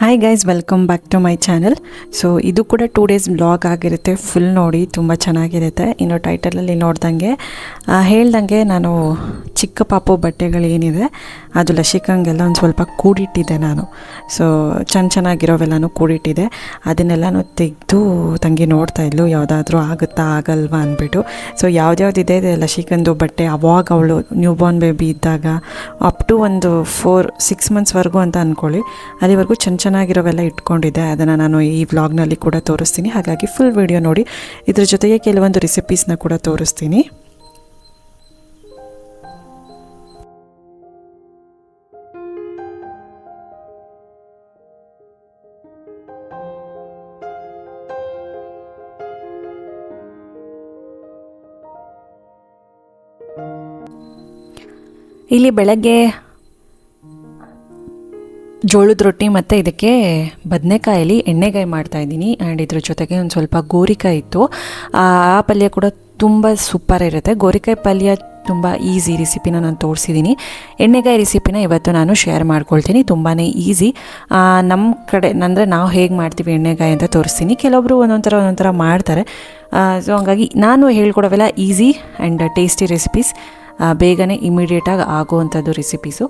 Hi guys, welcome back to my channel. So ಇದು ಕೂಡ 2 days blog ಆಗಿರುತ್ತೆ. Full ನೋಡಿ, ತುಂಬ ಚೆನ್ನಾಗಿರುತ್ತೆ. ಇನ್ನು ಟೈಟಲಲ್ಲಿ ನೋಡ್ದಂಗೆ ಹೇಳ್ದಂಗೆ ನಾನು ಚಿಕ್ಕ ಪಾಪು ಬಟ್ಟೆಗಳೇನಿದೆ ಅದು ಲಸಿಕಂಗೆಲ್ಲ ಒಂದು ಸ್ವಲ್ಪ ಕೂಡಿಟ್ಟಿದ್ದೆ ನಾನು. ಸೊ ಚೆನ್ನಾಗಿರೋವೆಲ್ಲನೂ ಕೂಡಿಟ್ಟಿದ್ದೆ. ಅದನ್ನೆಲ್ಲನೂ ತೆಗೆದು ತಂಗಿ ನೋಡ್ತಾ ಇದ್ಲು, ಯಾವುದಾದ್ರೂ ಆಗುತ್ತಾ ಆಗಲ್ವಾ ಅಂದ್ಬಿಟ್ಟು. ಸೊ ಯಾವುದ್ಯಾವುದಿದೆ ಲಸಿಕಂದು ಬಟ್ಟೆ ಅವಾಗ ಅವಳು ನ್ಯೂ ಬಾರ್ನ್ ಬೇಬಿ ಇದ್ದಾಗ ಅಪ್ ಟು ಒಂದು 4-6 ಮಂತ್ಸ್ವರೆಗೂ ಅಂತ ಅಂದ್ಕೊಳ್ಳಿ, ಅಲ್ಲಿವರೆಗೂ ಚೆನ್ನಾಗಿರೋವೆಲ್ಲ ಇಟ್ಕೊಂಡಿದ್ದೆ. ಅದನ್ನು ನಾನು ಈ ವ್ಲಾಗ್ನಲ್ಲಿ ಕೂಡ ತೋರಿಸ್ತೀನಿ. ಹಾಗಾಗಿ ಫುಲ್ ವಿಡಿಯೋ ನೋಡಿ. ಇದ್ರ ಜೊತೆಗೆ ಕೆಲವೊಂದು ರೆಸಿಪೀಸ್ನ ಕೂಡ ತೋರಿಸ್ತೀನಿ. ಇಲ್ಲಿ ಬೆಳಗ್ಗೆ ಜೋಳದ ರೊಟ್ಟಿ ಮತ್ತು ಇದಕ್ಕೆ ಬದನೆಕಾಯಲ್ಲಿ ಎಣ್ಣೆಗಾಯಿ ಮಾಡ್ತಾಯಿದ್ದೀನಿ. ಆ್ಯಂಡ್ ಇದ್ರ ಜೊತೆಗೆ ಒಂದು ಸ್ವಲ್ಪ ಗೋರಿಕಾಯಿ ಇತ್ತು. ಆ ಪಲ್ಯ ಕೂಡ ತುಂಬ ಸೂಪರ್ ಇರುತ್ತೆ. ಗೋರಿಕಾಯಿ ಪಲ್ಯ ತುಂಬ ಈಸಿ ರೆಸಿಪಿನ ನಾನು ತೋರಿಸಿದ್ದೀನಿ. ಎಣ್ಣೆಗಾಯಿ ರೆಸಿಪಿನ ಇವತ್ತು ನಾನು ಶೇರ್ ಮಾಡ್ಕೊಳ್ತೀನಿ. ತುಂಬಾ ಈಸಿ. ನಮ್ಮ ಕಡೆ ಅಂದರೆ ನಾವು ಹೇಗೆ ಮಾಡ್ತೀವಿ ಎಣ್ಣೆಗಾಯಿ ಅಂತ ತೋರಿಸ್ತೀನಿ. ಕೆಲವೊಬ್ಬರು ಒಂದೊಂದು ಥರ ಮಾಡ್ತಾರೆ. ಸೊ ಹಂಗಾಗಿ ನಾನು ಹೇಳ್ಕೊಡೋವೆಲ್ಲ ಈಸಿ ಆ್ಯಂಡ್ ಟೇಸ್ಟಿ ರೆಸಿಪೀಸ್, ಬೇಗನೆ ಇಮಿಡಿಯೇಟಾಗಿ ಆಗುವಂಥದ್ದು ರೆಸಿಪೀಸು.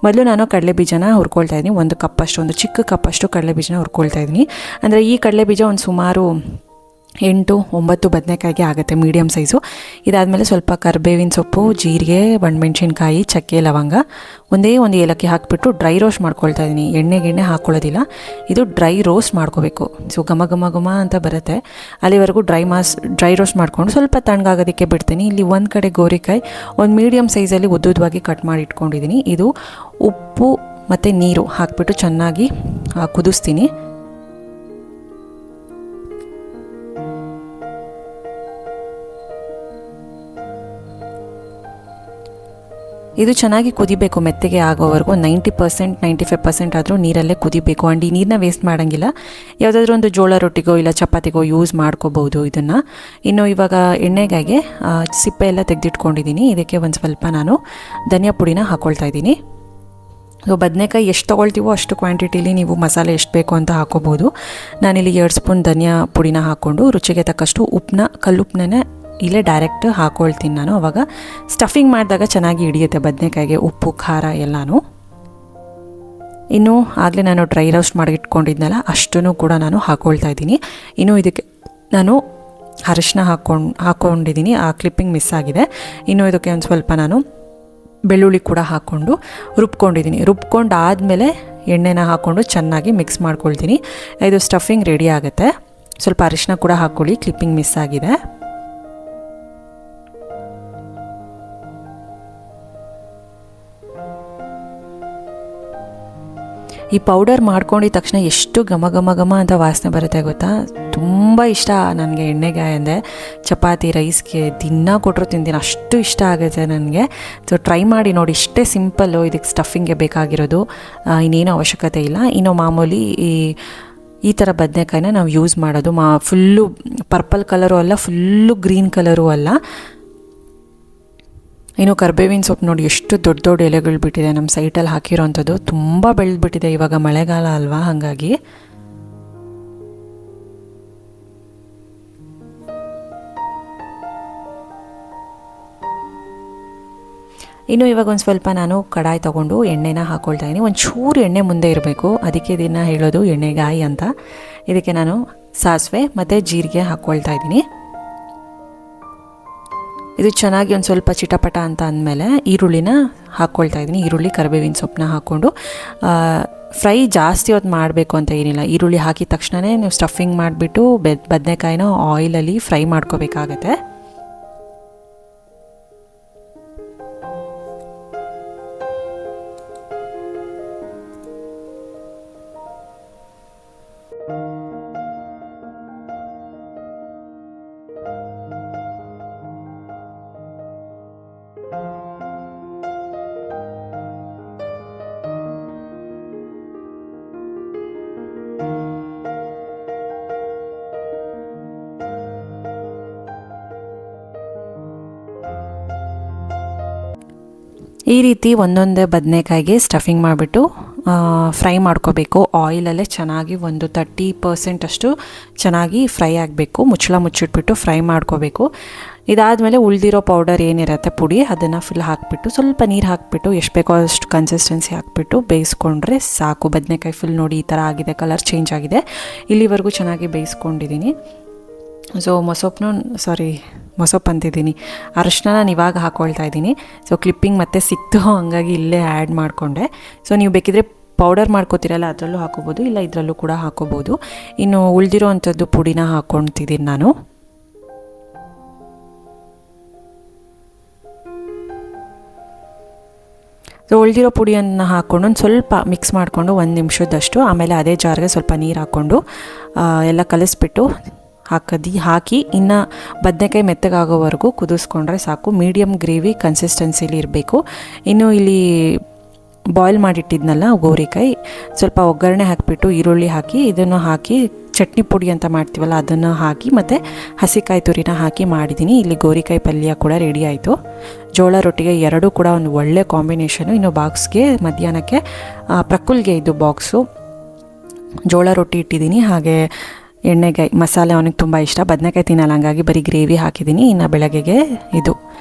ಮೊದಲು ನಾನು ಕಡಲೆಬೀಜನ ಹುರ್ಕೊಳ್ತಾ ಇದ್ದೀನಿ. ಒಂದು ಚಿಕ್ಕ ಕಪ್ಪಷ್ಟು ಕಡಲೆಬೀಜನ ಹುರ್ಕೊಳ್ತಾ ಇದ್ದೀನಿ. ಅಂದರೆ ಈ ಕಡಲೆಬೀಜ ಒಂದು ಸುಮಾರು 8-9 ಬದನೆಕಾಯಿಗೆ ಆಗುತ್ತೆ, ಮೀಡಿಯಮ್ ಸೈಜು. ಇದಾದಮೇಲೆ ಸ್ವಲ್ಪ ಕರಿಬೇವಿನ ಸೊಪ್ಪು, ಜೀರಿಗೆ, ಒಣಮೆಣ್ಸಿನ್ಕಾಯಿ, ಚಕ್ಕೆ, ಲವಂಗ, ಒಂದೇ ಒಂದು ಏಲಕ್ಕಿ ಹಾಕಿಬಿಟ್ಟು ಡ್ರೈ ರೋಸ್ಟ್ ಮಾಡ್ಕೊಳ್ತಾ ಇದ್ದೀನಿ. ಎಣ್ಣೆ ಹಾಕ್ಕೊಳ್ಳೋದಿಲ್ಲ, ಇದು ಡ್ರೈ ರೋಸ್ಟ್ ಮಾಡ್ಕೋಬೇಕು. ಸೊ ಘಮ ಅಂತ ಬರುತ್ತೆ, ಅಲ್ಲಿವರೆಗೂ ಡ್ರೈ ರೋಸ್ಟ್ ಮಾಡಿಕೊಂಡು ಸ್ವಲ್ಪ ತಣ್ಣಗಾಗೋದಕ್ಕೆ ಬಿಡ್ತೀನಿ. ಇಲ್ಲಿ ಒಂದು ಕಡೆ ಗೋರಿಕಾಯಿ ಒಂದು ಮೀಡಿಯಮ್ ಸೈಜಲ್ಲಿ ಉದ್ದುದವಾಗಿ ಕಟ್ ಮಾಡಿ ಇಟ್ಕೊಂಡಿದ್ದೀನಿ. ಇದು ಉಪ್ಪು ಮತ್ತು ನೀರು ಹಾಕಿಬಿಟ್ಟು ಚೆನ್ನಾಗಿ ಕುದಿಸ್ತೀನಿ. ಇದು ಚೆನ್ನಾಗಿ ಕುದಿಬೇಕು, ಮೆತ್ತಗೆ ಆಗೋವರೆಗೂ 90%, 95% ಆದರೂ ನೀರಲ್ಲೇ ಕುದಿಬೇಕು. ಆ್ಯಂಡ್ ಈ ನೀರನ್ನ ವೇಸ್ಟ್ ಮಾಡೋಂಗಿಲ್ಲ. ಯಾವುದಾದ್ರೂ ಒಂದು ಜೋಳ ರೊಟ್ಟಿಗೋ ಇಲ್ಲ ಚಪಾತಿಗೋ ಯೂಸ್ ಮಾಡ್ಕೋಬೋದು ಇದನ್ನು. ಇನ್ನು ಇವಾಗ ಎಣ್ಣೆಗಾಗೆ ಸಿಪ್ಪೆ ಎಲ್ಲ ತೆಗೆದಿಟ್ಕೊಂಡಿದ್ದೀನಿ. ಇದಕ್ಕೆ ಒಂದು ಸ್ವಲ್ಪ ನಾನು ಧನಿಯಾ ಪುಡಿನ ಹಾಕ್ಕೊಳ್ತಾ ಇದ್ದೀನಿ. ಸೊ ಬದನೆಕಾಯಿ ಎಷ್ಟು ತೊಗೊಳ್ತೀವೋ ಅಷ್ಟು ಕ್ವಾಂಟಿಟಿಲಿ ನೀವು ಮಸಾಲೆ ಎಷ್ಟು ಬೇಕು ಅಂತ ಹಾಕೋಬೋದು. ನಾನಿಲ್ಲಿ 2 ಸ್ಪೂನ್ ಧನಿಯಾ ಪುಡಿನ ಹಾಕ್ಕೊಂಡು ರುಚಿಗೆ ತಕ್ಕಷ್ಟು ಕಲ್ಲುಪ್ಪನ್ನೇ ಇಲ್ಲೇ ಡೈರೆಕ್ಟ್ ಹಾಕ್ಕೊಳ್ತೀನಿ ನಾನು. ಆವಾಗ ಸ್ಟಫಿಂಗ್ ಮಾಡಿದಾಗ ಚೆನ್ನಾಗಿ ಹಿಡಿಯುತ್ತೆ ಬದನೆಕಾಯಿಗೆ ಉಪ್ಪು ಖಾರ ಎಲ್ಲನೂ. ಇನ್ನು ಆಗಲೇ ನಾನು ಡ್ರೈ ರೋಸ್ಟ್ ಮಾಡಿ ಇಟ್ಕೊಂಡಿದ್ನಲ್ಲ ಅಷ್ಟನ್ನು ಕೂಡ ನಾನು ಹಾಕ್ಕೊಳ್ತಾ ಇದ್ದೀನಿ. ಇನ್ನು ಇದಕ್ಕೆ ನಾನು ಅರಿಶಿನ ಹಾಕ್ಕೊಂಡಿದ್ದೀನಿ. ಆ ಕ್ಲಿಪ್ಪಿಂಗ್ ಮಿಸ್ ಆಗಿದೆ. ಇನ್ನು ಇದಕ್ಕೆ ಒಂದು ಸ್ವಲ್ಪ ನಾನು ಬೆಳ್ಳುಳ್ಳಿ ಕೂಡ ಹಾಕ್ಕೊಂಡು ರುಬ್ಕೊಂಡಿದ್ದೀನಿ. ರುಬ್ಕೊಂಡಾದಮೇಲೆ ಎಣ್ಣೆನ ಹಾಕ್ಕೊಂಡು ಚೆನ್ನಾಗಿ ಮಿಕ್ಸ್ ಮಾಡ್ಕೊಳ್ತೀನಿ. ಇದು ಸ್ಟಫಿಂಗ್ ರೆಡಿ ಆಗುತ್ತೆ. ಸ್ವಲ್ಪ ಅರಿಶಿನ ಕೂಡ ಹಾಕ್ಕೊಳ್ಳಿ, ಕ್ಲಿಪ್ಪಿಂಗ್ ಮಿಸ್ ಆಗಿದೆ. ಈ ಪೌಡರ್ ಮಾಡ್ಕೊಂಡಿದ ತಕ್ಷಣ ಎಷ್ಟು ಘಮ ಅಂತ ವಾಸನೆ ಬರುತ್ತೆ ಗೊತ್ತಾ. ತುಂಬ ಇಷ್ಟ ನನಗೆ ಎಣ್ಣೆಗಾಯಿ ಅಂದರೆ. ಚಪಾತಿ ರೈಸ್ಗೆ ದಿನ ಕೊಟ್ಟರು ತಿಂತೀನಿ, ಅಷ್ಟು ಇಷ್ಟ ಆಗುತ್ತೆ ನನಗೆ. ಸೊ ಟ್ರೈ ಮಾಡಿ ನೋಡಿ, ಇಷ್ಟೇ ಸಿಂಪಲ್ಲು. ಇದಕ್ಕೆ ಸ್ಟಫಿಂಗ್ಗೆ ಬೇಕಾಗಿರೋದು ಇನ್ನೇನು ಅವಶ್ಯಕತೆ ಇಲ್ಲ. ಇನ್ನು ಮಾಮೂಲಿ ಈ ಥರ ಬದನೆಕಾಯಿನ ನಾವು ಯೂಸ್ ಮಾಡೋದು. ಫುಲ್ಲು ಪರ್ಪಲ್ ಕಲರು ಅಲ್ಲ, ಫುಲ್ಲು ಗ್ರೀನ್ ಕಲರು ಅಲ್ಲ. ಇನ್ನು ಕರಿಬೇವಿನ ಸೊಪ್ಪು ನೋಡಿ ಎಷ್ಟು ದೊಡ್ಡ ಎಲೆಗಳು ಬಿಟ್ಟಿದೆ. ನಮ್ಮ ಸೈಟಲ್ಲಿ ಹಾಕಿರೋವಂಥದ್ದು ತುಂಬ ಬೆಳೆದ್ಬಿಟ್ಟಿದೆ. ಇವಾಗ ಮಳೆಗಾಲ ಅಲ್ವಾ, ಹಾಗಾಗಿ. ಇನ್ನು ಇವಾಗ ಒಂದು ಸ್ವಲ್ಪ ನಾನು ಕಡಾಯಿ ತೊಗೊಂಡು ಎಣ್ಣೆನ ಹಾಕ್ಕೊಳ್ತಾ ಇದ್ದೀನಿ. ಒಂಚೂರು ಎಣ್ಣೆ ಮುಂದೆ ಇರಬೇಕು, ಅದಕ್ಕೆ ಇದನ್ನು ಹೇಳೋದು ಎಣ್ಣೆಗಾಯಿ ಅಂತ. ಇದಕ್ಕೆ ನಾನು ಸಾಸಿವೆ ಮತ್ತು ಜೀರಿಗೆ ಹಾಕ್ಕೊಳ್ತಾ ಇದ್ದೀನಿ. ಇದು ಚೆನ್ನಾಗಿ ಒಂದು ಸ್ವಲ್ಪ ಚಿಟಪಟ ಅಂತ ಅಂದಮೇಲೆ ಈರುಳ್ಳಿನ ಹಾಕ್ಕೊಳ್ತಾ ಇದ್ದೀನಿ. ಈರುಳ್ಳಿ ಕರಿಬೇವಿನ ಸೊಪ್ಪನ್ನ ಹಾಕ್ಕೊಂಡು ಫ್ರೈ ಜಾಸ್ತಿ ಹೊತ್ತು ಮಾಡಬೇಕು ಅಂತ ಏನಿಲ್ಲ. ಈರುಳ್ಳಿ ಹಾಕಿದ ತಕ್ಷಣವೇ ನೀವು ಸ್ಟಫಿಂಗ್ ಮಾಡಿಬಿಟ್ಟು ಬದನೆಕಾಯಿನ ಆಯಿಲಲ್ಲಿ ಫ್ರೈ ಮಾಡ್ಕೋಬೇಕಾಗತ್ತೆ. ಈ ರೀತಿ ಒಂದೊಂದೇ ಬದನೆಕಾಯಿಗೆ ಸ್ಟಫಿಂಗ್ ಮಾಡಿಬಿಟ್ಟು ಫ್ರೈ ಮಾಡ್ಕೋಬೇಕು. ಆಯಿಲಲ್ಲೇ ಚೆನ್ನಾಗಿ ಒಂದು 30% ಅಷ್ಟು ಚೆನ್ನಾಗಿ ಫ್ರೈ ಆಗಬೇಕು. ಮುಚ್ಚಿಟ್ಬಿಟ್ಟು ಫ್ರೈ ಮಾಡ್ಕೋಬೇಕು. ಇದಾದಮೇಲೆ ಉಳಿದಿರೋ ಪೌಡರ್ ಏನಿರುತ್ತೆ ಪುಡಿ ಅದನ್ನು ಫುಲ್ ಹಾಕಿಬಿಟ್ಟು ಸ್ವಲ್ಪ ನೀರು ಹಾಕಿಬಿಟ್ಟು ಎಷ್ಟು ಬೇಕೋ ಅಷ್ಟು ಕನ್ಸಿಸ್ಟೆನ್ಸಿ ಹಾಕಿಬಿಟ್ಟು ಬೇಯಿಸ್ಕೊಂಡ್ರೆ ಸಾಕು. ಬದನೆಕಾಯಿ ಫುಲ್ ನೋಡಿ ಈ ಥರ ಆಗಿದೆ, ಕಲರ್ ಚೇಂಜ್ ಆಗಿದೆ. ಇಲ್ಲಿವರೆಗೂ ಚೆನ್ನಾಗಿ ಬೇಯಿಸ್ಕೊಂಡಿದ್ದೀನಿ. ಸೊ ಮೊಸಪ್ಪು ಅಂತಿದ್ದೀನಿ, ಅರಿಶಿನ ನಾನು ಇವಾಗ ಹಾಕ್ಕೊಳ್ತಾ ಇದ್ದೀನಿ. ಸೊ ಕ್ಲಿಪ್ಪಿಂಗ್ ಮತ್ತೆ ಸಿಕ್ತು, ಹಂಗಾಗಿ ಇಲ್ಲೇ ಆ್ಯಡ್ ಮಾಡಿಕೊಂಡೆ. ಸೊ ನೀವು ಬೇಕಿದ್ರೆ ಪೌಡರ್ ಮಾಡ್ಕೋತೀರಲ್ಲ ಅದರಲ್ಲೂ ಹಾಕೋಬೋದು, ಇಲ್ಲ ಇದರಲ್ಲೂ ಕೂಡ ಹಾಕೋಬೋದು. ಇನ್ನು ಉಳಿದಿರೋ ಅಂಥದ್ದು ಪುಡಿನ ಹಾಕ್ಕೊಳ್ತಿದ್ದೀನಿ ನಾನು. ಸೊ ಉಳಿದಿರೋ ಪುಡಿಯನ್ನು ಹಾಕ್ಕೊಂಡು ಒಂದು ಸ್ವಲ್ಪ ಮಿಕ್ಸ್ ಮಾಡಿಕೊಂಡು 1 ನಿಮಿಷದಷ್ಟು, ಆಮೇಲೆ ಅದೇ ಜಾರ್ಗೆ ಸ್ವಲ್ಪ ನೀರು ಹಾಕ್ಕೊಂಡು ಎಲ್ಲ ಕಲಿಸ್ಬಿಟ್ಟು ಹಾಕಿ ಇನ್ನು ಬದನೆಕಾಯಿ ಮೆತ್ತಗಾಗೋವರೆಗೂ ಕುದಿಸ್ಕೊಂಡ್ರೆ ಸಾಕು. ಮೀಡಿಯಮ್ ಗ್ರೇವಿ ಕನ್ಸಿಸ್ಟೆನ್ಸಿಲಿ ಇರಬೇಕು. ಇನ್ನು ಇಲ್ಲಿ ಬಾಯ್ಲ್ ಮಾಡಿಟ್ಟಿದ್ನಲ್ಲ ಗೋರಿಕಾಯಿ, ಸ್ವಲ್ಪ ಒಗ್ಗರಣೆ ಹಾಕಿಬಿಟ್ಟು ಈರುಳ್ಳಿ ಹಾಕಿ ಇದನ್ನು ಹಾಕಿ ಚಟ್ನಿ ಪುಡಿ ಅಂತ ಮಾಡ್ತೀವಲ್ಲ ಅದನ್ನು ಹಾಕಿ ಮತ್ತು ಹಸಿಕಾಯಿ ತುರಿನ ಹಾಕಿ ಮಾಡಿದ್ದೀನಿ. ಇಲ್ಲಿ ಗೋರಿಕಾಯಿ ಪಲ್ಯ ಕೂಡ ರೆಡಿ ಆಯಿತು. ಜೋಳ ರೊಟ್ಟಿಗೆ ಎರಡೂ ಕೂಡ ಒಂದು ಒಳ್ಳೆ ಕಾಂಬಿನೇಷನು. ಇನ್ನು ಬಾಕ್ಸ್ಗೆ ಮಧ್ಯಾಹ್ನಕ್ಕೆ ಪ್ರಕುಲ್ಗೆ ಇದು ಬಾಕ್ಸು ಜೋಳ ರೊಟ್ಟಿ ಇಟ್ಟಿದ್ದೀನಿ. ಹಾಗೆ ಎಣ್ಣೆಗಾಯಿ ಮಸಾಲೆ ಅವನಿಗೆ ತುಂಬ ಇಷ್ಟ, ಬದನೆಕಾಯಿ ತಿನ್ನಲ್ಲ, ಹಂಗಾಗಿ ಬರೀ ಗ್ರೇವಿ ಹಾಕಿದ್ದೀನಿ. ಇನ್ನು ಬೆಳಗ್ಗೆಗೆ ಇದು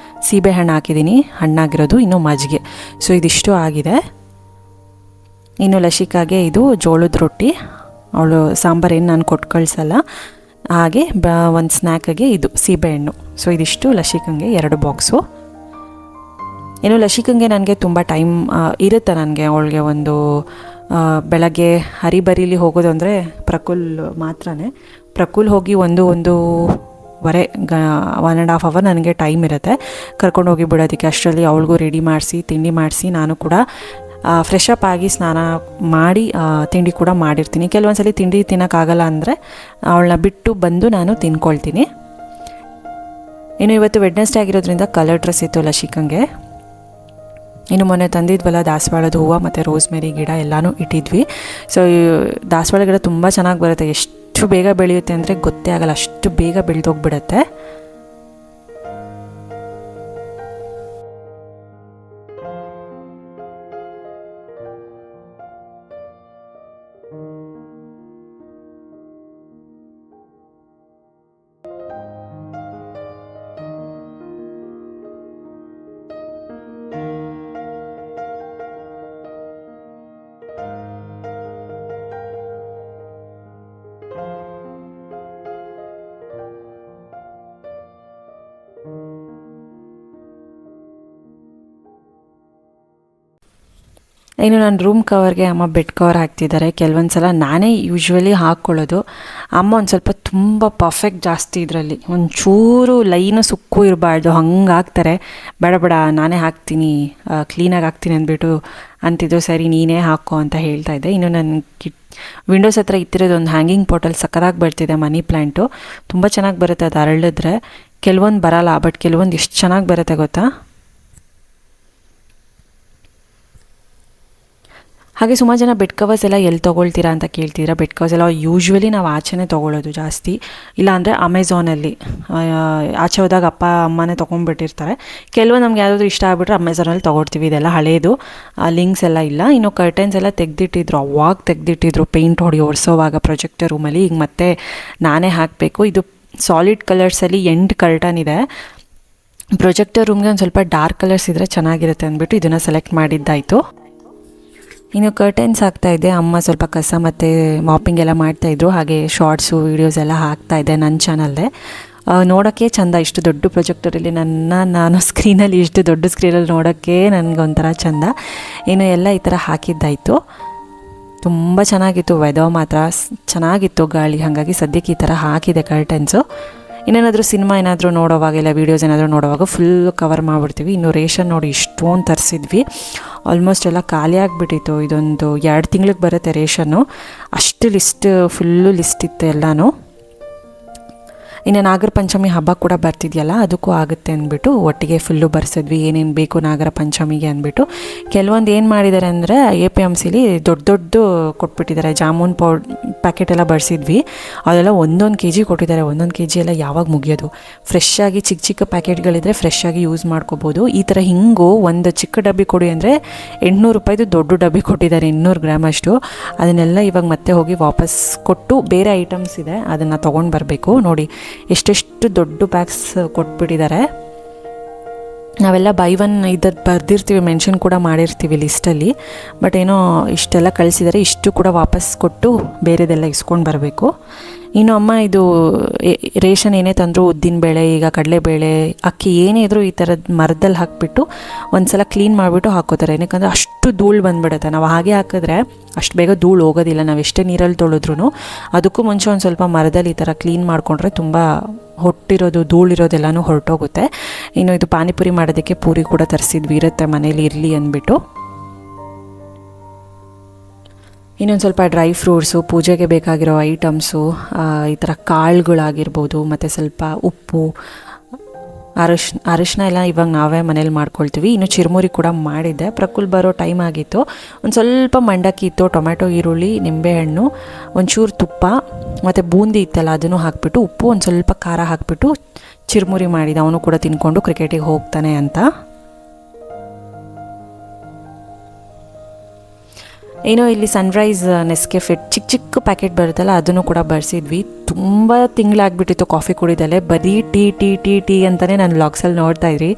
ಸೀಬೆಹಣ್ಣು ಹಾಕಿದ್ದೀನಿ, ಹಣ್ಣಾಗಿರೋದು, ಇನ್ನು ಮಜ್ಜಿಗೆ. ಸೊ ಇದಿಷ್ಟು ಆಗಿದೆ. ಇನ್ನು ಲಶಿಕಾಗೆ ಇದು ಜೋಳದ ರೊಟ್ಟಿ, ಅವಳು ಸಾಂಬಾರೇನು ನಾನು ಕೊಟ್ಟು ಕಳಿಸಲ್ಲ. ಹಾಗೆ ಒಂದು ಸ್ನ್ಯಾಕಿಗೆ ಇದು ಸೀಬೆಹಣ್ಣು. ಸೊ ಇದಿಷ್ಟು ಲಶಿಕಂಗೆ 2 ಬಾಕ್ಸು. ಇನ್ನು ಲಶಿಕಂಗೆ ನನಗೆ ತುಂಬ ಟೈಮ್ ಇರುತ್ತೆ. ನನಗೆ ಅವಳಿಗೆ ಒಂದು ಬೆಳಗ್ಗೆ ಹರಿಬರಿಲಿ ಹೋಗೋದು ಅಂದರೆ ಪ್ರಕುಲ್ ಮಾತ್ರನೇ. ಪ್ರಕುಲ್ ಹೋಗಿ ಒಂದೂವರೆ 1.5 ಅವರ್ ನನಗೆ ಟೈಮ್ ಇರುತ್ತೆ ಕರ್ಕೊಂಡು ಹೋಗಿ ಬಿಡೋದಕ್ಕೆ. ಅಷ್ಟರಲ್ಲಿ ಅವಳಿಗೂ ರೆಡಿ ಮಾಡಿಸಿ ತಿಂಡಿ ಮಾಡಿಸಿ ನಾನು ಕೂಡ ಫ್ರೆಶ್ ಅಪ್ ಆಗಿ ಸ್ನಾನ ಮಾಡಿ ತಿಂಡಿ ಕೂಡ ಮಾಡಿರ್ತೀನಿ. ಕೆಲವೊಂದ್ಸಲಿ ತಿಂಡಿ ತಿನ್ನೋಕ್ಕಾಗಲ್ಲ ಅಂದರೆ ಅವಳನ್ನ ಬಿಟ್ಟು ಬಂದು ನಾನು ತಿನ್ಕೊಳ್ತೀನಿ. ಇನ್ನು ಇವತ್ತು ವೆಡ್ನೆಸ್ಡೇ ಆಗಿರೋದ್ರಿಂದ ಕಲರ್ ಡ್ರೆಸ್ ಇತ್ತು ಲಶಿಕಂಗೆ. ಇನ್ನು ಮೊನ್ನೆ ತಂದಿದ್ವಲ್ಲ ದಾಸವಾಳದ ಹೂವು ಮತ್ತು ರೋಸ್ಮೆರಿ ಗಿಡ ಎಲ್ಲನೂ ಇಟ್ಟಿದ್ವಿ. ಸೊ ದಾಸವಾಳ ಗಿಡ ತುಂಬ ಚೆನ್ನಾಗಿ ಬರುತ್ತೆ. ಎಷ್ಟು ಬೇಗ ಬೆಳೆಯುತ್ತೆ ಅಂದರೆ ಗೊತ್ತೇ ಆಗಲ್ಲ, ಅಷ್ಟು ಬೇಗ ಬೆಳೆದೋಗ್ಬಿಡುತ್ತೆ. ಇನ್ನು ನನ್ನ ರೂಮ್ ಕವರ್ಗೆ ಅಮ್ಮ ಬೆಡ್ ಕವರ್ ಹಾಕ್ತಿದ್ದಾರೆ. ಕೆಲವೊಂದು ಸಲ ನಾನೇ ಯೂಶ್ವಲಿ ಹಾಕ್ಕೊಳ್ಳೋದು. ಅಮ್ಮ ಒಂದು ಸ್ವಲ್ಪ ತುಂಬ ಪರ್ಫೆಕ್ಟ್ ಜಾಸ್ತಿ ಇದರಲ್ಲಿ, ಒಂಚೂರು ಲೈನು ಸುಕ್ಕು ಇರಬಾರ್ದು ಹಂಗೆ ಹಾಕ್ತಾರೆ. ಬೇಡ ನಾನೇ ಹಾಕ್ತೀನಿ, ಕ್ಲೀನಾಗಿ ಹಾಕ್ತೀನಿ ಅಂದ್ಬಿಟ್ಟು ಅಂತಿದ್ದು. ಸರಿ ನೀನೇ ಹಾಕೋ ಅಂತ ಹೇಳ್ತಾ ಇದ್ದೆ. ಇನ್ನು ನನ್ನ ವಿಂಡೋಸ್ ಹತ್ರ ಇತ್ತಿರೋದು ಒಂದು ಹ್ಯಾಂಗಿಂಗ್ ಪಾಟಲ್ಲಿ ಸಕ್ಕರಾಗಿ ಬರ್ತಿದೆ ಮನಿ ಪ್ಲ್ಯಾಂಟು. ತುಂಬ ಚೆನ್ನಾಗಿ ಬರುತ್ತೆ ಅದು ಅರಳಿದ್ರೆ. ಕೆಲವೊಂದು ಬರಲ್ಲ, ಬಟ್ ಕೆಲವೊಂದು ಎಷ್ಟು ಚೆನ್ನಾಗಿ ಬರುತ್ತೆ ಗೊತ್ತಾ. ಹಾಗೆ ಸುಮಾರು ಜನ ಬೆಡ್ ಕವರ್ಸ್ ಎಲ್ಲ ಎಲ್ಲಿ ತೊಗೊಳ್ತೀರಾ ಅಂತ ಕೇಳ್ತೀರಾ. ಬೆಡ್ ಕವರ್ಸ್ ಎಲ್ಲ ಯೂಶ್ವಲಿ ನಾವು ಆಚೆನೇ ತೊಗೊಳ್ಳೋದು ಜಾಸ್ತಿ, ಇಲ್ಲಾಂದರೆ ಅಮೆಝಾನಲ್ಲಿ ಆಚೆ ಹೋದಾಗ ಅಪ್ಪ ಅಮ್ಮನೇ ತೊಗೊಂಡ್ಬಿಟ್ಟಿರ್ತಾರೆ. ಕೆಲವೊಂದು ನಮ್ಗೆ ಯಾವುದಾದ್ರು ಇಷ್ಟ ಆಗಿಬಿಟ್ರೆ ಅಮೆಝಾನಲ್ಲಿ ತೊಗೊಳ್ತೀವಿ. ಇದೆಲ್ಲ ಹಳೇದು, ಲಿಂಕ್ಸ್ ಎಲ್ಲ ಇಲ್ಲ. ಇನ್ನು ಕರ್ಟನ್ಸ್ ಎಲ್ಲ ತೆಗೆದಿಟ್ಟಿದ್ರು ಪೇಂಟ್ ಒರೆಸೋವಾಗ ಪ್ರೊಜೆಕ್ಟರ್ ರೂಮಲ್ಲಿ. ಈಗ ಮತ್ತೆ ನಾನೇ ಹಾಕಬೇಕು. ಇದು ಸಾಲಿಡ್ ಕಲರ್ಸಲ್ಲಿ ಎಂಡ್ ಕರ್ಟನ್ ಇದೆ. ಪ್ರೊಜೆಕ್ಟರ್ ರೂಮ್ಗೆ ಒಂದು ಸ್ವಲ್ಪ ಡಾರ್ಕ್ ಕಲರ್ಸ್ ಇದ್ದರೆ ಚೆನ್ನಾಗಿರುತ್ತೆ ಅಂದ್ಬಿಟ್ಟು ಇದನ್ನು ಸೆಲೆಕ್ಟ್ ಮಾಡಿದ್ದಾಯಿತು. ಇನ್ನು ಕರ್ಟನ್ಸ್ ಹಾಕ್ತಾಯಿದ್ದೆ. ಅಮ್ಮ ಸ್ವಲ್ಪ ಕಸ ಮತ್ತು ಮಾಪಿಂಗ್ ಎಲ್ಲ ಮಾಡ್ತಾಯಿದ್ರು. ಹಾಗೆ ಶಾರ್ಟ್ಸು ವೀಡಿಯೋಸ್ ಎಲ್ಲ ಹಾಕ್ತಾಯಿದ್ದೆ ನನ್ನ ಚಾನಲ್ಲೆ. ನೋಡೋಕ್ಕೆ ಚೆಂದ, ಇಷ್ಟು ದೊಡ್ಡ ಪ್ರೊಜೆಕ್ಟರಲ್ಲಿ ನಾನು ಸ್ಕ್ರೀನಲ್ಲಿ ಇಷ್ಟು ದೊಡ್ಡ ಸ್ಕ್ರೀನಲ್ಲಿ ನೋಡೋಕ್ಕೆ ನನಗೊಂಥರ ಚೆಂದ. ಇನ್ನು ಎಲ್ಲ ಈ ಥರ ಹಾಕಿದ್ದಾಯಿತು. ತುಂಬ ಚೆನ್ನಾಗಿತ್ತು. ವೆದರ್ ಮಾತ್ರ ಚೆನ್ನಾಗಿತ್ತು, ಗಾಳಿ. ಹಾಗಾಗಿ ಸದ್ಯಕ್ಕೆ ಈ ಥರ ಹಾಕಿದೆ ಕರ್ಟನ್ಸು. ಇನ್ನೇನಾದರೂ ಸಿನಿಮಾ ಏನಾದರೂ ನೋಡೋವಾಗ ಇಲ್ಲ ವೀಡಿಯೋಸ್ ಏನಾದರೂ ನೋಡೋವಾಗ ಫುಲ್ ಕವರ್ ಮಾಡಿಬಿಡ್ತೀವಿ. ಇನ್ನು ರೇಷನ್ ನೋಡಿ ಇಷ್ಟೊಂದು ತರಿಸಿದ್ವಿ, ಆಲ್ಮೋಸ್ಟ್ ಎಲ್ಲ ಖಾಲಿ ಆಗಿಬಿಟ್ಟಿತ್ತು. ಇದೊಂದು 2 ತಿಂಗಳಿಗೆ ಬರುತ್ತೆ ರೇಷನ್ನು. ಅಷ್ಟು ಫುಲ್ಲು ಲಿಸ್ಟ್ ಇತ್ತು ಎಲ್ಲನೂ. ಇನ್ನು ನಾಗರ ಪಂಚಮಿ ಹಬ್ಬ ಕೂಡ ಬರ್ತಿದೆಯಲ್ಲ, ಅದಕ್ಕೂ ಆಗುತ್ತೆ ಅಂದ್ಬಿಟ್ಟು ಒಟ್ಟಿಗೆ ಫುಲ್ಲು ಬರ್ಸಿದ್ವಿ, ಏನೇನು ಬೇಕು ನಾಗರ ಪಂಚಮಿಗೆ ಅಂದ್ಬಿಟ್ಟು. ಕೆಲವೊಂದು ಏನು ಮಾಡಿದ್ದಾರೆ ಅಂದರೆ APMCಲಿ ದೊಡ್ಡ ಕೊಟ್ಬಿಟ್ಟಿದ್ದಾರೆ. ಜಾಮೂನ್ ಪ್ಯಾಕೆಟ್ ಎಲ್ಲ ಬರ್ಸಿದ್ವಿ, ಅದೆಲ್ಲ 1 kg ಕೊಟ್ಟಿದ್ದಾರೆ. 1 kg ಎಲ್ಲ ಯಾವಾಗ ಮುಗಿಯೋದು? ಫ್ರೆಶ್ಶಾಗಿ ಚಿಕ್ಕ ಪ್ಯಾಕೆಟ್ಗಳಿದ್ರೆ ಫ್ರೆಶ್ಶಾಗಿ ಯೂಸ್ ಮಾಡ್ಕೋಬೋದು. ಈ ಥರ ಹಿಂಗು ಒಂದು ಚಿಕ್ಕ ಡಬ್ಬಿ ಕೊಡಿ ಅಂದರೆ 800 ರೂಪಾಯಿದು ದೊಡ್ಡ ಡಬ್ಬಿ ಕೊಟ್ಟಿದ್ದಾರೆ, 200 ಗ್ರಾಮ್ ಅಷ್ಟು. ಅದನ್ನೆಲ್ಲ ಇವಾಗ ಮತ್ತೆ ಹೋಗಿ ವಾಪಸ್ ಕೊಟ್ಟು ಬೇರೆ ಐಟಮ್ಸ್ ಇದೆ ಅದನ್ನು ತೊಗೊಂಡು ಬರಬೇಕು. ನೋಡಿ ಎಷ್ಟೆಷ್ಟು ದೊಡ್ಡ ಪ್ಯಾಕ್ಸ್ ಕೊಟ್ಬಿಟ್ಟಿದ್ದಾರೆ. ನಾವೆಲ್ಲ ಬೈ ಒನ್ ಇದ್ದದ್ದು ಬರ್ದಿರ್ತೀವಿ, ಮೆನ್ಷನ್ ಕೂಡ ಮಾಡಿರ್ತೀವಿ ಲಿಸ್ಟಲ್ಲಿ. ಬಟ್ ಏನೋ ಇಷ್ಟೆಲ್ಲ ಕಳಿಸಿದ್ದಾರೆ, ಇಷ್ಟು ಕೂಡ ವಾಪಸ್ ಕೊಟ್ಟು ಬೇರೆದೆಲ್ಲ ಇಸ್ಕೊಂಡು ಬರಬೇಕು. ಇನ್ನು ಅಮ್ಮ ಇದು ರೇಷನ್ ಏನೇ ತಂದರೂ ಉದ್ದಿನಬೇಳೆ, ಈಗ ಕಡಲೆಬೇಳೆ, ಅಕ್ಕಿ ಏನೇ ಇದ್ದರೂ ಈ ಥರದ್ದು ಮರದಲ್ಲಿ ಹಾಕಿಬಿಟ್ಟು ಒಂದು ಸಲ ಕ್ಲೀನ್ ಮಾಡಿಬಿಟ್ಟು ಹಾಕೋತಾರೆ. ಏನಕ್ಕಂದರೆ ಅಷ್ಟು ಧೂಳು ಬಂದುಬಿಡುತ್ತೆ. ನಾವು ಹಾಗೆ ಹಾಕಿದ್ರೆ ಅಷ್ಟು ಬೇಗ ಧೂಳು ಹೋಗೋದಿಲ್ಲ, ನಾವು ಎಷ್ಟೇ ನೀರಲ್ಲಿ ತೊಳೆದ್ರೂ. ಅದಕ್ಕೂ ಮುಂಚೆ ಒಂದು ಸ್ವಲ್ಪ ಮರದಲ್ಲಿ ಈ ಥರ ಕ್ಲೀನ್ ಮಾಡಿಕೊಂಡ್ರೆ ತುಂಬ ಹೊಟ್ಟಿರೋದು ಧೂಳಿರೋದೆಲ್ಲನೂ ಹೊರಟೋಗುತ್ತೆ. ಇನ್ನು ಇದು ಪಾನಿಪುರಿ ಮಾಡೋದಕ್ಕೆ ಪೂರಿ ಕೂಡ ತರಿಸಿದ್ವಿ, ಇರುತ್ತೆ ಮನೇಲಿ ಇರಲಿ ಅಂದ್ಬಿಟ್ಟು. ಇನ್ನೊಂದು ಸ್ವಲ್ಪ ಡ್ರೈ ಫ್ರೂಟ್ಸು, ಪೂಜೆಗೆ ಬೇಕಾಗಿರೋ ಐಟಮ್ಸು, ಈ ಥರ ಕಾಳುಗಳಾಗಿರ್ಬೋದು, ಮತ್ತು ಸ್ವಲ್ಪ ಉಪ್ಪು, ಅರಿಶಿನ ಎಲ್ಲ ಇವಾಗ ನಾವೇ ಮನೇಲಿ ಮಾಡ್ಕೊಳ್ತೀವಿ. ಇನ್ನು ಚಿರುಮುರಿ ಕೂಡ ಮಾಡಿದ್ದೆ. ಪ್ರಕುಲ್ ಬರೋ ಟೈಮ್ ಆಗಿತ್ತು. ಒಂದು ಸ್ವಲ್ಪ ಮಂಡಕ್ಕಿ ಇತ್ತು, ಟೊಮೆಟೊ, ಈರುಳ್ಳಿ, ನಿಂಬೆಹಣ್ಣು, ಒಂಚೂರು ತುಪ್ಪ ಮತ್ತು ಬೂಂದಿ ಇತ್ತಲ್ಲ ಅದನ್ನು ಹಾಕಿಬಿಟ್ಟು, ಉಪ್ಪು, ಒಂದು ಸ್ವಲ್ಪ ಖಾರ ಹಾಕಿಬಿಟ್ಟು ಚಿರುಮುರಿ ಮಾಡಿದ. ಅವನು ಕೂಡ ತಿನ್ಕೊಂಡು ಕ್ರಿಕೆಟಿಗೆ ಹೋಗ್ತಾನೆ ಅಂತ. ಏನೋ ಇಲ್ಲಿ ಸನ್ರೈಸ್ ನೆಸ್ಕೆಫೆ ಚಿಕ್ಕ ಪ್ಯಾಕೆಟ್ ಬರುತ್ತಲ್ಲ ಅದನ್ನು ಕೂಡ ಬರ್ಸಿದ್ವಿ. ತುಂಬ ತಿಂಗಳಾಗ್ಬಿಟ್ಟಿತ್ತು ಕಾಫಿ ಕುಡಿದಲ್ಲೇ, ಬರೀ ಟೀ ಅಂತಲೇ ನಾನು ವ್ಲಾಗ್ಸಲ್ಲಿ ನೋಡ್ತಾ ಇದ್ರಿ.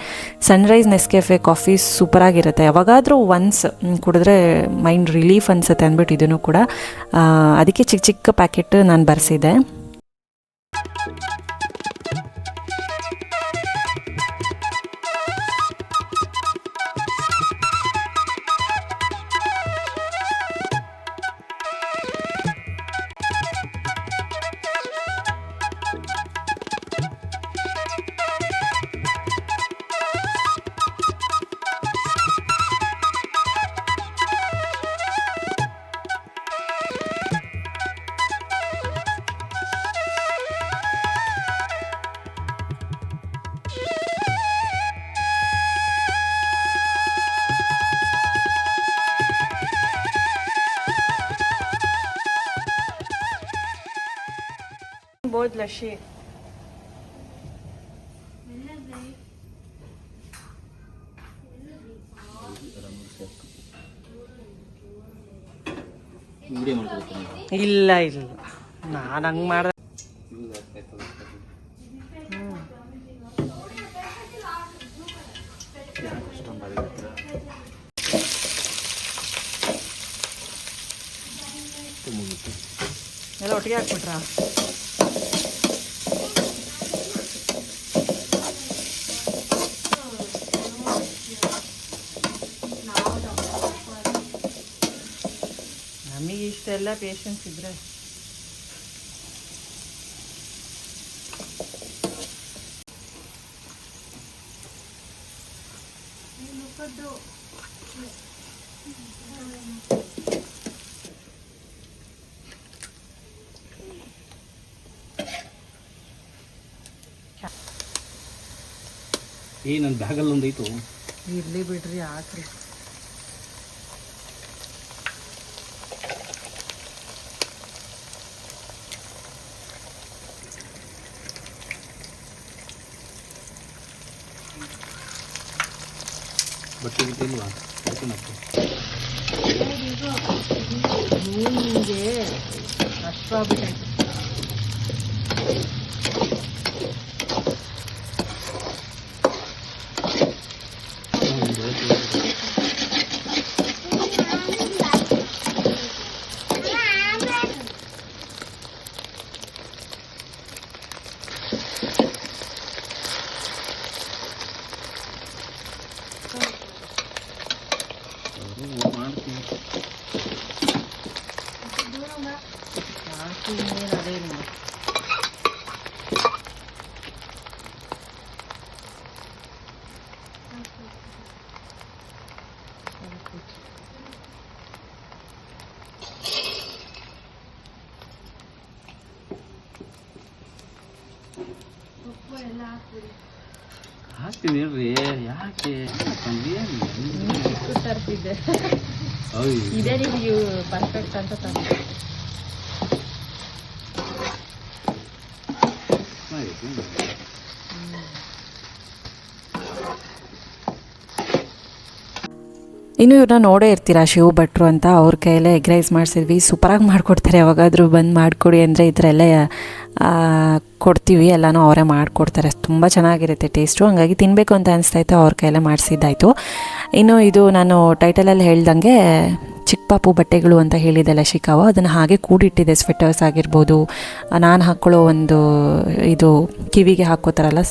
ಸನ್ರೈಸ್ ನೆಸ್ಕೆಫೆ ಕಾಫಿ ಸೂಪರಾಗಿರುತ್ತೆ. ಯಾವಾಗಾದರೂ ಒನ್ಸ್ ಕುಡಿದ್ರೆ ಮೈಂಡ್ ರಿಲೀಫ್ ಅನಿಸುತ್ತೆ ಅಂದ್ಬಿಟ್ಟು ಇದನ್ನು ಕೂಡ ಅದಕ್ಕೆ ಚಿಕ್ಕ ಪ್ಯಾಕೆಟ್ ನಾನು ಬರ್ಸಿದ್ದೆ. बहुत लशी ಇಲ್ಲ ನಾನು ಹಂಗೆ ಮಾಡ್ದೆ. ಎಲ್ಲ ಒಟ್ಟಿಗೆ ಹಾಕ್ಬಿಟ್ರಾ? ನಮಗೆ ಇಷ್ಟೆಲ್ಲ ಪೇಷನ್ಸ್ ಇದ್ರೆ ನನ್ನ ಬ್ಯಾಗಲ್ಲಿ ಒಂದು ಐತು, ಇರ್ಲಿ ಬಿಡ್ರಿ, ಹಾಕ್ರಿ. ಬಟ್ಟೆ ಇಲ್ವಾ? ನಿಮಗೆ ಅಷ್ಟು ಆಗ್ಬಿಟ್ಟೈತೆ. ಹಾಕ್ತೀನಿ ಇರ್ರಿ, ಯಾಕೆ ತರಿಸಿದ್ದೆ ಅಯ್ಯೋ. ಇದೇ ನಿಮಗೆ ಪರ್ಫೆಕ್ಟ್ ಅಂತ ತಂದೆ. ಚೆನ್ನಾಗೈತೆ. ಇನ್ನು ಇವ್ರನ್ನ ನೋಡೇ ಇರ್ತೀರಾ, ಶಿವ ಭಟ್ರು ಅಂತ. ಅವ್ರ ಕೈಯಲ್ಲೇ ಎಗ್ ರೈಸ್ ಮಾಡಿಸಿದ್ವಿ, ಸೂಪರಾಗಿ ಮಾಡಿಕೊಡ್ತಾರೆ. ಯಾವಾಗಾದರೂ ಬಂದು ಮಾಡಿಕೊಡಿ ಅಂದರೆ ಈ ಥರ ಎಲ್ಲ ಕೊಡ್ತೀವಿ, ಎಲ್ಲನೂ ಅವರೇ ಮಾಡಿಕೊಡ್ತಾರೆ. ತುಂಬ ಚೆನ್ನಾಗಿರುತ್ತೆ ಟೇಸ್ಟು, ಹಂಗಾಗಿ ತಿನ್ನಬೇಕು ಅಂತ ಅನಿಸ್ತಾಯಿತ್ತು, ಅವ್ರ ಕೈಯಲ್ಲೇ ಮಾಡಿಸಿದ್ದಾಯಿತು. ಇನ್ನು ಇದು ನಾನು ಟೈಟಲಲ್ಲಿ ಹೇಳ್ದಂಗೆ ಚಿಕ್ಕ ಪಾಪು ಬಟ್ಟೆಗಳು ಅಂತ ಹೇಳಿದೆಲ್ಲ ಶಿಕಾವು, ಅದನ್ನು ಹಾಗೆ ಕೂಡಿಟ್ಟಿದೆ. ಸ್ವೆಟರ್ಸ್ ಆಗಿರ್ಬೋದು, ನಾನು ಹಾಕ್ಕೊಳ್ಳೋ ಒಂದು ಇದು ಕಿವಿಗೆ ಹಾಕ್ಕೋತಾರಲ್ಲ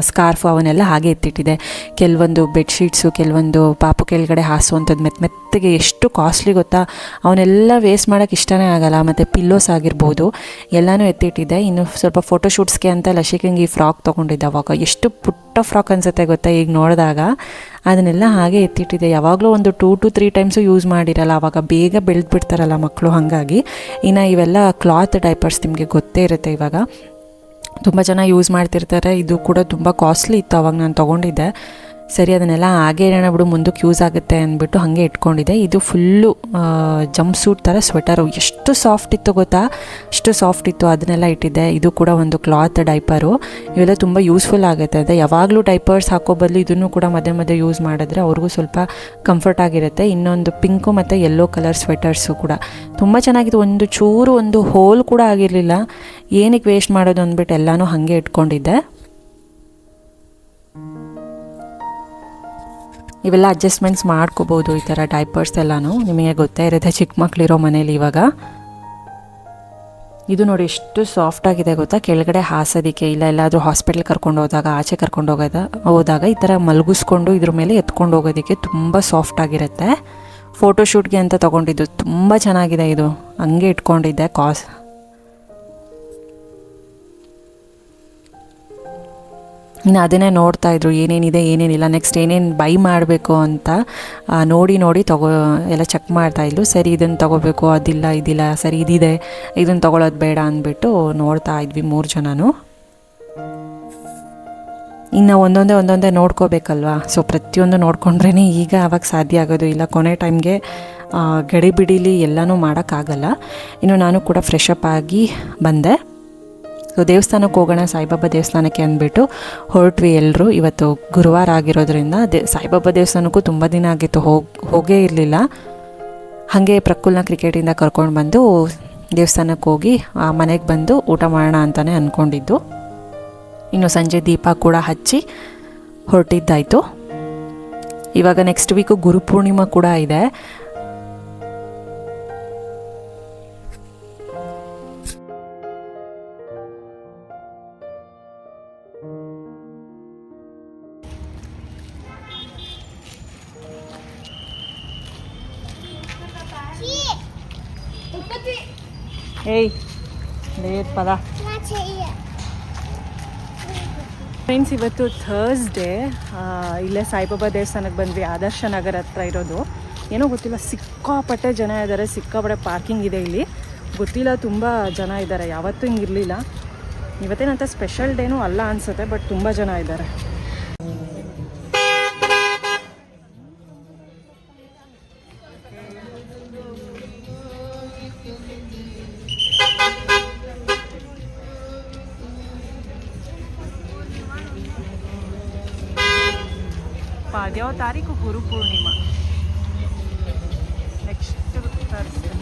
ಸ್ಕಾರ್ಫು, ಅವನ್ನೆಲ್ಲ ಹಾಗೆ ಎತ್ತಿಟ್ಟಿದೆ. ಕೆಲವೊಂದು ಬೆಡ್ಶೀಟ್ಸು, ಕೆಲವೊಂದು ಪಾಪು ಕೆಳಗಡೆ ಹಾಸುವಂಥದ್ದು ಮೆತ್ತಗೆ ಎಷ್ಟು ಕಾಸ್ಟ್ಲಿ ಗೊತ್ತಾ, ಅವನ್ನೆಲ್ಲ ವೇಸ್ಟ್ ಮಾಡೋಕ್ಕೆ ಇಷ್ಟನೇ ಆಗಲ್ಲ. ಮತ್ತು ಪಿಲ್ಲೋಸ್ ಆಗಿರ್ಬೋದು ಎಲ್ಲನೂ ಎತ್ತಿಟ್ಟಿದ್ದೆ. ಇನ್ನು ಸ್ವಲ್ಪ ಫೋಟೋಶೂಟ್ಸ್ಗೆ ಅಂತ ಲಶಿಕಂಗೆ ಈ ಫ್ರಾಕ್ ತೊಗೊಂಡಿದ್ದೆ. ಅವಾಗ ಎಷ್ಟು ಪುಟ್ಟ ಫ್ರಾಕ್ ಅನಿಸುತ್ತೆ ಗೊತ್ತಾ ಈಗ ನೋಡಿದಾಗ. ಅದನ್ನೆಲ್ಲ ಹಾಗೆ ಎತ್ತಿಟ್ಟಿದೆ. ಯಾವಾಗಲೂ ಒಂದು 2 to 3 ಟೈಮ್ಸು ಯೂಸ್ ಮಾಡಿರಲ್ಲ, ಆವಾಗ ಬೇಗ ಬೆಳೆದ್ಬಿಡ್ತಾರಲ್ಲ ಮಕ್ಕಳು, ಹಾಗಾಗಿ. ಇನ್ನು ಇವೆಲ್ಲ ಕ್ಲಾತ್ ಡೈಪರ್ಸ್ ನಿಮಗೆ ಗೊತ್ತೇ ಇರುತ್ತೆ, ಇವಾಗ ತುಂಬ ಜನ ಯೂಸ್ ಮಾಡ್ತಿರ್ತಾರೆ. ಇದು ಕೂಡ ತುಂಬ ಕಾಸ್ಟ್ಲಿ ಇತ್ತು ಅವಾಗ ನಾನು ತೊಗೊಂಡಿದ್ದೆ. ಸರಿ ಅದನ್ನೆಲ್ಲ ಹಾಗೆ ಇಡೋಣ ಬಿಡು, ಮುಂದಕ್ಕೆ ಯೂಸ್ ಆಗುತ್ತೆ ಅಂದ್ಬಿಟ್ಟು ಹಾಗೆ ಇಟ್ಕೊಂಡಿದ್ದೆ. ಇದು ಫುಲ್ಲು ಜಂಪ್ ಸೂಟ್ ಥರ ಸ್ವೆಟರು, ಎಷ್ಟು ಸಾಫ್ಟ್ ಇತ್ತು ಗೊತ್ತಾ, ಅಷ್ಟು ಸಾಫ್ಟ್ ಇತ್ತು. ಅದನ್ನೆಲ್ಲ ಇಟ್ಟಿದ್ದೆ. ಇದು ಕೂಡ ಒಂದು ಕ್ಲಾತ್ ಡೈಪರು. ಇವೆಲ್ಲ ತುಂಬ ಯೂಸ್ಫುಲ್ ಆಗುತ್ತೆ. ಅದೇ ಯಾವಾಗಲೂ ಡೈಪರ್ಸ್ ಹಾಕೋ ಬದಲು ಇದನ್ನು ಕೂಡ ಮಧ್ಯೆ ಮಧ್ಯೆ ಯೂಸ್ ಮಾಡಿದ್ರೆ ಅವ್ರಿಗೂ ಸ್ವಲ್ಪ ಕಂಫರ್ಟ್ ಆಗಿರುತ್ತೆ. ಇನ್ನೊಂದು ಪಿಂಕು ಮತ್ತು ಯೆಲ್ಲೋ ಕಲರ್ ಸ್ವೆಟರ್ಸು ಕೂಡ ತುಂಬ ಚೆನ್ನಾಗಿತ್ತು. ಒಂದು ಚೂರು ಒಂದು ಹೋಲ್ ಕೂಡ ಆಗಿರಲಿಲ್ಲ. ಏನಕ್ಕೆ ವೇಸ್ಟ್ ಮಾಡೋದು ಅಂದ್ಬಿಟ್ಟು ಎಲ್ಲನೂ ಹಾಗೆ ಇಟ್ಕೊಂಡಿದ್ದೆ. ಇವೆಲ್ಲ ಅಡ್ಜಸ್ಟ್ಮೆಂಟ್ಸ್ ಮಾಡ್ಕೋಬೋದು, ಈ ಥರ ಡೈಪರ್ಸ್ ಎಲ್ಲನೂ. ನಿಮಗೆ ಗೊತ್ತೇ ಇರುತ್ತೆ ಚಿಕ್ಕ ಮಕ್ಕಳಿರೋ ಮನೇಲಿ ಇವಾಗ. ಇದು ನೋಡಿ ಎಷ್ಟು ಸಾಫ್ಟಾಗಿದೆ ಗೊತ್ತಾ, ಕೆಳಗಡೆ ಹಾಸೋದಕ್ಕೆ, ಇಲ್ಲ ಎಲ್ಲಾದರೂ ಹಾಸ್ಪಿಟ್ಲ್ ಕರ್ಕೊಂಡು ಹೋದಾಗ, ಆಚೆ ಕರ್ಕೊಂಡು ಹೋದಾಗ ಈ ಥರ ಮಲಗಿಸ್ಕೊಂಡು ಇದ್ರ ಮೇಲೆ ಎತ್ಕೊಂಡು ಹೋಗೋದಕ್ಕೆ ತುಂಬ ಸಾಫ್ಟಾಗಿರುತ್ತೆ. ಫೋಟೋಶೂಟ್ಗೆ ಅಂತ ತೊಗೊಂಡಿದ್ದು, ತುಂಬ ಚೆನ್ನಾಗಿದೆ ಇದು, ಹಂಗೆ ಇಟ್ಕೊಂಡಿದ್ದೆ. ಇನ್ನು ಅದನ್ನೇ ನೋಡ್ತಾಯಿದ್ರು, ಏನೇನಿದೆ ಏನೇನಿಲ್ಲ, ನೆಕ್ಸ್ಟ್ ಏನೇನು ಬೈ ಮಾಡಬೇಕು ಅಂತ ನೋಡಿ ಎಲ್ಲ ಚೆಕ್ ಮಾಡ್ತಾಯಿದ್ರು. ಸರಿ ಇದನ್ನು ತೊಗೋಬೇಕು, ಅದಿಲ್ಲ ಇದಿಲ್ಲ, ಸರಿ ಇದಿದೆ, ಇದನ್ನು ತೊಗೊಳೋದು ಬೇಡ ಅಂದ್ಬಿಟ್ಟು ನೋಡ್ತಾ ಇದ್ವಿ 3 ಜನನು. ಇನ್ನು ಒಂದೊಂದೇ ನೋಡ್ಕೋಬೇಕಲ್ವಾ, ಸೊ ಪ್ರತಿಯೊಂದು ನೋಡ್ಕೊಂಡ್ರೇ ಈಗ ಆವಾಗ ಸಾಧ್ಯ ಆಗೋದು, ಇಲ್ಲ ಕೊನೆ ಟೈಮ್ಗೆ ಗಡಿಬಿಡಿಲಿ ಎಲ್ಲನೂ ಮಾಡೋಕ್ಕಾಗಲ್ಲ. ಇನ್ನು ನಾನು ಕೂಡ ಫ್ರೆಶ್ ಅಪ್ ಆಗಿ ಬಂದೆ. ಸೊ ದೇವಸ್ಥಾನಕ್ಕೆ ಹೋಗೋಣ, ಸಾಯಿಬಾಬಾ ದೇವಸ್ಥಾನಕ್ಕೆ ಅಂದ್ಬಿಟ್ಟು ಹೊರಟ್ವಿ ಎಲ್ಲರೂ. ಇವತ್ತು ಗುರುವಾರ ಆಗಿರೋದ್ರಿಂದ ಸಾಯಿಬಾಬಾ ದೇವಸ್ಥಾನಕ್ಕೂ ತುಂಬ ದಿನ ಆಗಿತ್ತು, ಹೋಗೇ ಇರಲಿಲ್ಲ. ಹಾಗೆ ಪ್ರಕುಲ್ನ ಕ್ರಿಕೆಟಿಂದ ಕರ್ಕೊಂಡು ಬಂದು ದೇವಸ್ಥಾನಕ್ಕೆ ಹೋಗಿ ಮನೆಗೆ ಬಂದು ಊಟ ಮಾಡೋಣ ಅಂತಲೇ ಅಂದ್ಕೊಂಡಿದ್ದು. ಇನ್ನು ಸಂಜೆ ದೀಪ ಕೂಡ ಹಚ್ಚಿ ಹೊರಟಿದ್ದಾಯಿತು. ಇವಾಗ ನೆಕ್ಸ್ಟ್ ವೀಕು ಗುರುಪೂರ್ಣಿಮಾ ಕೂಡ ಇದೆ. ಏಯ್ ಪದ ಫ್ರೆಂಡ್ಸ್, ಇವತ್ತು ಥರ್ಸ್ಡೇ. ಇಲ್ಲೇ ಸಾಯಿಬಾಬಾ ದೇವಸ್ಥಾನಕ್ಕೆ ಬಂದ್ವಿ, ಆದರ್ಶ ನಗರ ಹತ್ರ ಇರೋದು. ಏನೋ ಗೊತ್ತಿಲ್ಲ, ಸಿಕ್ಕಾಪಟ್ಟೆ ಜನ ಇದ್ದಾರೆ, ಸಿಕ್ಕಾಪಟ್ಟೆ ಪಾರ್ಕಿಂಗ್ ಇದೆ ಇಲ್ಲಿ, ಗೊತ್ತಿಲ್ಲ, ತುಂಬ ಜನ ಇದ್ದಾರೆ. ಯಾವತ್ತೂ ಹಿಂಗಿರಲಿಲ್ಲ. ಇವತ್ತೇನಂತ ಸ್ಪೆಷಲ್ ಡೇನೂ ಅಲ್ಲ ಅನಿಸುತ್ತೆ, ಬಟ್ ತುಂಬ ಜನ ಇದ್ದಾರೆ. ಅದ್ಯಾವ ತಾರೀಕು? Guru Purnima next Thursday.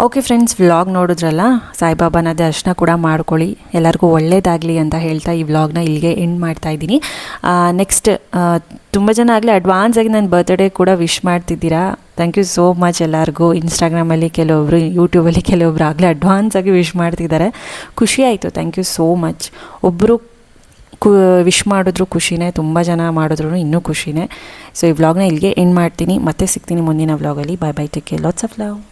Okay friends, vlog ನೋಡಿದ್ರಲ್ಲ, ಸಾಯಿಬಾಬಾನ ದರ್ಶನ ಕೂಡ ಮಾಡ್ಕೊಳ್ಳಿ, ಎಲ್ಲರಿಗೂ ಒಳ್ಳೆಯದಾಗಲಿ ಅಂತ ಹೇಳ್ತಾ ಈ ವ್ಲಾಗ್ನ ಇಲ್ಲಿಗೆ ಎಂಡ್ ಮಾಡ್ತಾಯಿದ್ದೀನಿ. ನೆಕ್ಸ್ಟ್ ತುಂಬ ಜನ ಆಗಲಿ ಅಡ್ವಾನ್ಸಾಗಿ ನನ್ನ ಬರ್ತ್ಡೇ ಕೂಡ ವಿಶ್ ಮಾಡ್ತಿದ್ದೀರಾ. ಥ್ಯಾಂಕ್ ಯು ಸೋ ಮಚ್ ಎಲ್ಲರಿಗೂ. ಇನ್ಸ್ಟಾಗ್ರಾಮಲ್ಲಿ ಕೆಲವೊಬ್ಬರು, ಯೂಟ್ಯೂಬಲ್ಲಿ ಕೆಲವೊಬ್ಬರು ಆಗಲೇ ಅಡ್ವಾನ್ಸಾಗಿ ವಿಶ್ ಮಾಡ್ತಿದ್ದಾರೆ. ಖುಷಿ ಆಯಿತು, ಥ್ಯಾಂಕ್ ಯು ಸೋ ಮಚ್. ಒಬ್ಬರು ವಿಶ್ ಮಾಡಿದ್ರು ಖುಷಿನೇ, ತುಂಬ ಜನ ಮಾಡಿದ್ರು ಇನ್ನೂ ಖುಷಿನೇ. ಸೊ ಈ ವ್ಲಾಗ್ನ ಇಲ್ಲಿಗೆ ಎಂಡ್ ಮಾಡ್ತೀನಿ, ಮತ್ತೆ ಸಿಗ್ತೀನಿ ಮುಂದಿನ ವ್ಲಾಗಲ್ಲಿ. Bye bye, take care, lots of love.